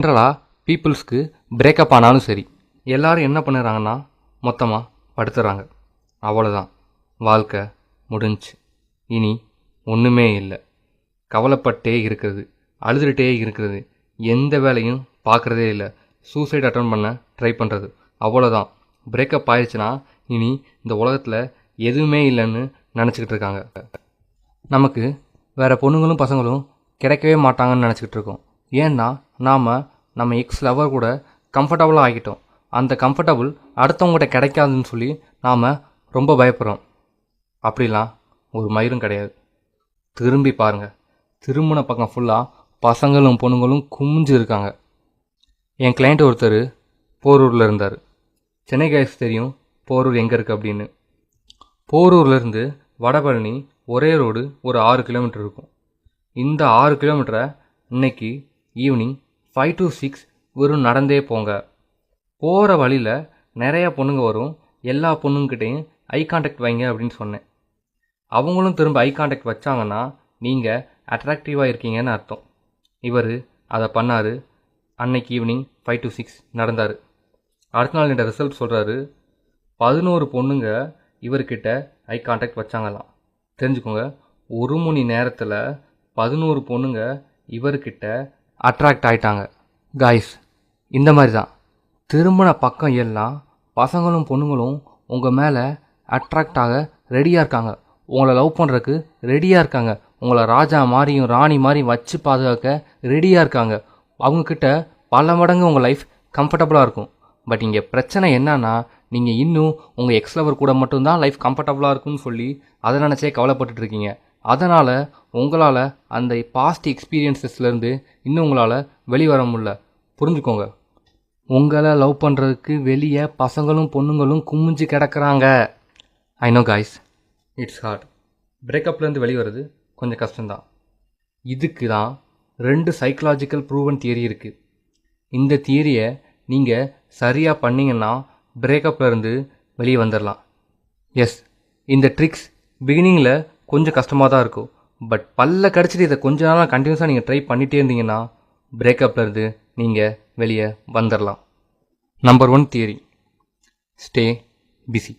ஜென்ரலாக பீப்புள்ஸ்க்கு பிரேக்கப் ஆனாலும் சரி, எல்லாரும் என்ன பண்ணுறாங்கன்னா மொத்தமாக படுத்துறாங்க. அவ்வளோதான், வாழ்க்கை முடிஞ்சு, இனி ஒன்றுமே இல்லை. கவலைப்பட்டே இருக்கிறது, அழுதுகிட்டே இருக்கிறது, எந்த வேலையும் பார்க்குறதே இல்லை, சூசைட் அட்டன் பண்ண ட்ரை பண்ணுறது. அவ்வளோதான். பிரேக்கப் ஆயிடுச்சுன்னா இனி இந்த உலகத்தில் எதுவுமே இல்லைன்னு நினச்சிக்கிட்டு இருக்காங்க. நமக்கு வேறு பொண்ணுங்களும் பசங்களும் கிடைக்கவே மாட்டாங்கன்னு நினச்சிக்கிட்டு இருக்கோம். ஏன்னா நம்ம எக்ஸ் லவர் கூட கம்ஃபர்டபுளாக ஆகிட்டோம். அந்த கம்ஃபர்டபுள் அடுத்தவங்ககிட்ட கிடைக்காதுன்னு சொல்லி நாம் ரொம்ப பயப்படுறோம். அப்படிலாம் ஒரு மயிரும் கிடையாது. திரும்பி பாருங்கள், திரும்பின பக்கம் ஃபுல்லாக பசங்களும் பொண்ணுங்களும் குமிஞ்சு இருக்காங்க. என் கிளைண்ட் ஒருத்தர் போரூரில் இருந்தார். சென்னை கைஸ் தெரியும் போரூர் எங்கே இருக்குது அப்படின்னு. போரூர்லேருந்து வடபழனி ஒரே ரோடு ஒரு 6 கிலோமீட்டர் இருக்கும். இந்த 6 கிலோமீட்டரை இன்னைக்கு ஈவினிங் 5 to 6 வெறும் நடந்தே போங்க. போகிற வழியில் நிறையா பொண்ணுங்க வரும். எல்லா பொண்ணுங்கிட்டையும் ஐ கான்டாக்ட் வைங்க அப்படின்னு சொன்னேன். அவங்களும் திரும்ப ஐ கான்டாக்ட் வச்சாங்கன்னா நீங்கள் அட்ராக்டிவாக இருக்கீங்கன்னு அர்த்தம். இவர் அதை பண்ணார். அன்னைக்கு ஈவினிங் 5 to 6 நடந்தார். அடுத்த நாள் இந்த ரிசல்ட் சொல்கிறாரு, 11 பொண்ணுங்க இவர்கிட்ட ஐ கான்டாக்ட் வச்சாங்களாம். தெரிஞ்சுக்கோங்க, 1 மணி நேரத்தில் 11 பொண்ணுங்க இவர்கிட்ட அட்ராக்ட் ஆகிட்டாங்க. காய்ஸ், இந்த மாதிரி தான் திரும்பின பக்கம் எல்லாம் பசங்களும் பொண்ணுங்களும் உங்கள் மேலே அட்ராக்ட் ஆக ரெடியாக இருக்காங்க. உங்களை லவ் பண்ணுறதுக்கு ரெடியாக இருக்காங்க. உங்களை ராஜா மாதிரியும் ராணி மாதிரியும் வச்சு பாதுகாக்க ரெடியாக இருக்காங்க. அவங்கக்கிட்ட பல மடங்கு உங்கள் லைஃப் கம்ஃபர்டபுளாக இருக்கும். பட் இங்கே பிரச்சனை என்னன்னா, நீங்கள் இன்னும் உங்கள் எக்ஸ் லவர் கூட மட்டும்தான் லைஃப் கம்ஃபர்டபுளாக இருக்குன்னு சொல்லி அதை நினச்சே கவலைப்பட்டுட்டு இருக்கீங்க. அதனால் உங்களால் அந்த பாஸ்ட் எக்ஸ்பீரியன்ஸஸ்லேருந்து இன்னும் உங்களால் வெளிவர முடியல. புரிஞ்சுக்கோங்க, உங்களை லவ் பண்ணுறதுக்கு வெளியே பசங்களும் பொண்ணுங்களும் குமிஞ்சு கிடக்கிறாங்க. I know guys, it's hard. பிரேக்கப்லேருந்து வெளிவரது கொஞ்சம் கஷ்டம்தான். இதுக்கு தான் 2 சைக்கலாஜிக்கல் ப்ரூவன் தியரி இருக்குது. இந்த தியரியை நீங்கள் சரியாக பண்ணிங்கன்னா பிரேக்கப்லேருந்து வெளியே வந்துடலாம். எஸ், இந்த ட்ரிக்ஸ் பிகினிங்கில் கொஞ்சம் கஷ்டமாக தான் இருக்கும். பட் பல்ல கடிச்சிட்டு இதை கொஞ்ச நாளாக கண்டினியூஸாக நீங்கள் ட்ரை பண்ணிகிட்டே இருந்தீங்கன்னா பிரேக்கப்லேருந்து நீங்கள் வெளியே வந்துடலாம். Number 1 theory, stay busy.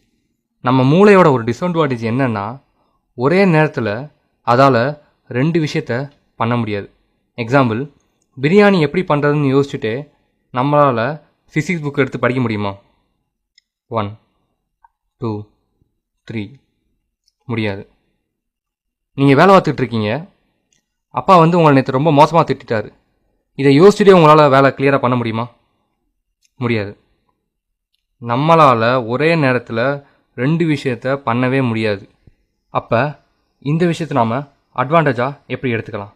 நம்ம மூளையோட ஒரு டிஸ்அட்வான்டேஜ் என்னென்னா, ஒரே நேரத்தில் அதால் 2 விஷயத்த பண்ண முடியாது. எக்ஸாம்பிள், பிரியாணி எப்படி பண்ணுறதுன்னு யோசிச்சுட்டு நம்மளால் ஃபிசிக்ஸ் புக் எடுத்து படிக்க முடியுமா? 1 2 3 முடியாது. நீங்கள் வேலை பார்த்துட்டு இருக்கீங்க, அப்பா உங்களை நேற்று ரொம்ப மோசமாக திட்டாரு. இதை யோசிச்சுட்டே உங்களால் வேலை கிளியராக பண்ண முடியுமா? முடியாது. நம்மளால் ஒரே நேரத்தில் 2 விஷயத்த பண்ணவே முடியாது. அப்போ இந்த விஷயத்தை நாம் அட்வான்டேஜாக எப்படி எடுத்துக்கலாம்?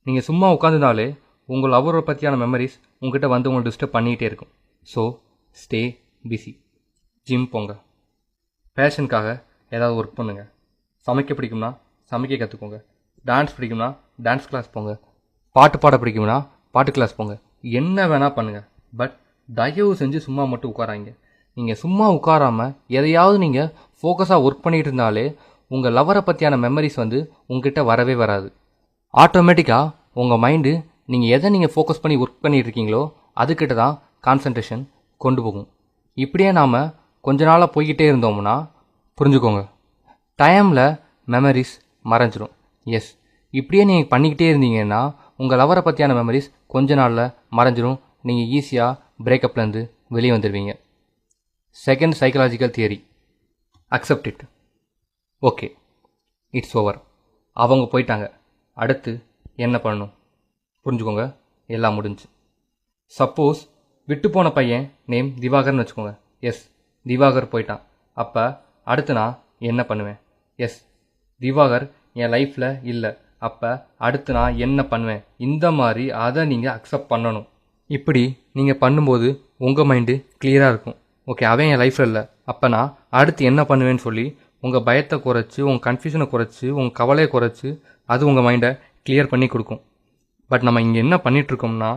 நீங்கள் சும்மா உட்காந்துருந்தாலே உங்கள் அவரை பற்றியான மெமரிஸ் உங்ககிட்ட உங்களை டிஸ்டர்ப் பண்ணிக்கிட்டே இருக்கும். So stay busy. ஜிம் போங்க, பேஷனுக்காக ஏதாவது ஒர்க் பண்ணுங்கள், சமைக்க பிடிக்கும்னா சமைக்க கற்றுக்கோங்க, டான்ஸ் பிடிக்கும்னா டான்ஸ் கிளாஸ் போங்க, பாட்டு பாட பிடிக்கும்னா பாட்டு கிளாஸ் போங்க, என்ன வேணால் பண்ணுங்கள். பட் தயவு செஞ்சு சும்மா மட்டும் உட்காராங்க. நீங்கள் சும்மா உட்காராமல் எதையாவது நீங்கள் ஃபோக்கஸாக ஒர்க் பண்ணிகிட்டு இருந்தாலே உங்கள் லவரை பற்றியான மெமரிஸ் உங்ககிட்ட வரவே வராது. ஆட்டோமேட்டிக்காக உங்கள் மைண்டு நீங்கள் எதை ஃபோக்கஸ் பண்ணி ஒர்க் பண்ணிட்டு இருக்கீங்களோ அதுக்கிட்ட தான் கான்சன்ட்ரேஷன் கொண்டு போகும். இப்படியே நாம் கொஞ்ச நாளாக போய்கிட்டே இருந்தோம்னா புரிஞ்சுக்கோங்க, டைமில் மெமரிஸ் மறைஞ்சிரும். எஸ், இப்படியே நீங்கள் பண்ணிக்கிட்டே இருந்தீங்கன்னா உங்கள் லவரை பற்றியான மெமரிஸ் கொஞ்ச நாளில் மறைஞ்சிரும். நீங்கள் ஈஸியாக பிரேக்கப்லேருந்து வெளியே வந்துடுவீங்க. Second psychological theory, accept it. Okay, it's over. அவங்க போயிட்டாங்க, அடுத்து என்ன பண்ணணும்? புரிஞ்சுக்கோங்க, எல்லாம் முடிஞ்சு. சப்போஸ் விட்டு போன பையன் நேம் திவாகர்னு வச்சுக்கோங்க. எஸ், திவாகர் போயிட்டான். அப்போ அடுத்து நான் என்ன பண்ணுவேன்? எஸ், திவாகர் என் லைஃப்பில் இல்லை. அப்போ அடுத்து நான் என்ன பண்ணுவேன்? இந்த மாதிரி அதை நீங்கள் அக்செப்ட் பண்ணணும். இப்படி நீங்கள் பண்ணும்போது உங்கள் மைண்டு கிளியராக இருக்கும். ஓகே, அவன் என் லைஃப்பில் இல்லை, அப்போ நான் அடுத்து என்ன பண்ணுவேன்னு சொல்லி உங்கள் பயத்தை குறைச்சி, உங்கள் கன்ஃபியூஷனை குறைச்சி, உங்கள் கவலையை குறைச்சி அது உங்கள் மைண்டை கிளியர் பண்ணி கொடுக்கும். பட் நம்ம இங்கே என்ன பண்ணிகிட்ருக்கோம்னா,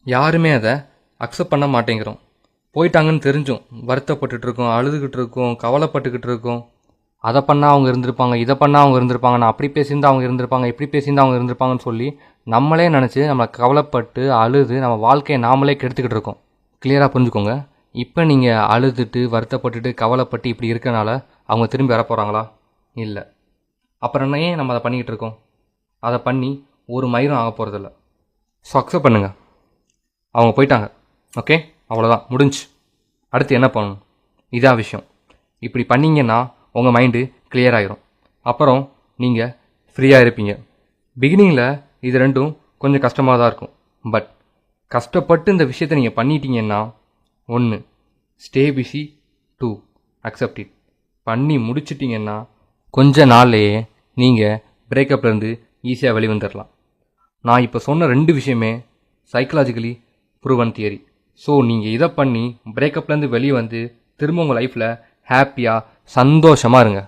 யாருமே அதை அக்செப்ட் பண்ண மாட்டேங்கிறோம். போயிட்டாங்கன்னு தெரிஞ்சும் வருத்தப்பட்டுட்டு இருக்கோம், அழுதுகிட்டு இருக்கோம், கவலைப்பட்டுக்கிட்டு இருக்கோம். அதை பண்ணால் அவங்க இருந்திருப்பாங்க, இதை பண்ணால் அவங்க இருந்திருப்பாங்க, நான் அப்படி பேசியிருந்தால் அவங்க இருந்திருப்பாங்க, இப்படி பேசியிருந்தால் அவங்க இருந்திருப்பாங்கன்னு சொல்லி நம்மளே நினச்சி நம்மளை கவலைப்பட்டு அழுது நம்ம வாழ்க்கையை நாமளே கெடுத்துக்கிட்டு இருக்கோம். கிளியராக புரிஞ்சுக்கோங்க. இப்போ நீங்கள் அழுதுட்டு வருத்தப்பட்டுட்டு கவலைப்பட்டு இப்படி இருக்கனால அவங்க திரும்பி வர போகிறாங்களா? இல்லை. அப்புறம் என்ன ஏன் நம்ம அதை பண்ணிக்கிட்டு இருக்கோம்? அதை பண்ணி ஒரு மயிரும் ஆக போகிறதில்ல. ஸோ அக்செப்ட் பண்ணுங்கள். அவங்க போயிட்டாங்க. ஓகே, அவ்வளோதான், முடிஞ்சு. அடுத்து என்ன பண்ணணும்? இதான் விஷயம். இப்படி பண்ணிங்கன்னா உங்கள் மைண்டு கிளியர் ஆகிரும். அப்புறம் நீங்கள் ஃப்ரீயாக இருப்பீங்க. பிகினிங்கில் இது ரெண்டும் கொஞ்சம் கஷ்டமாக தான் இருக்கும். பட் கஷ்டப்பட்டு இந்த விஷயத்தை நீங்கள் பண்ணிட்டீங்கன்னா 1 ஸ்டே பிஸி, 2 அக்செப்ட் இட். பண்ணி முடிச்சிட்டிங்கன்னா கொஞ்ச நாள்லையே நீங்கள் பிரேக்கப்லேருந்து ஈஸியாக வெளிவந்துடலாம். நான் இப்போ சொன்ன 2 விஷயமே சைக்கலாஜிக்கலி ப்ரூவன் தியரி. ஸோ நீங்கள் இதை பண்ணி பிரேக்கப்லேருந்து வெளியே வந்து திரும்ப உங்கள் லைஃப்பில் ஹாப்பியாக சந்தோஷமாக இருங்க.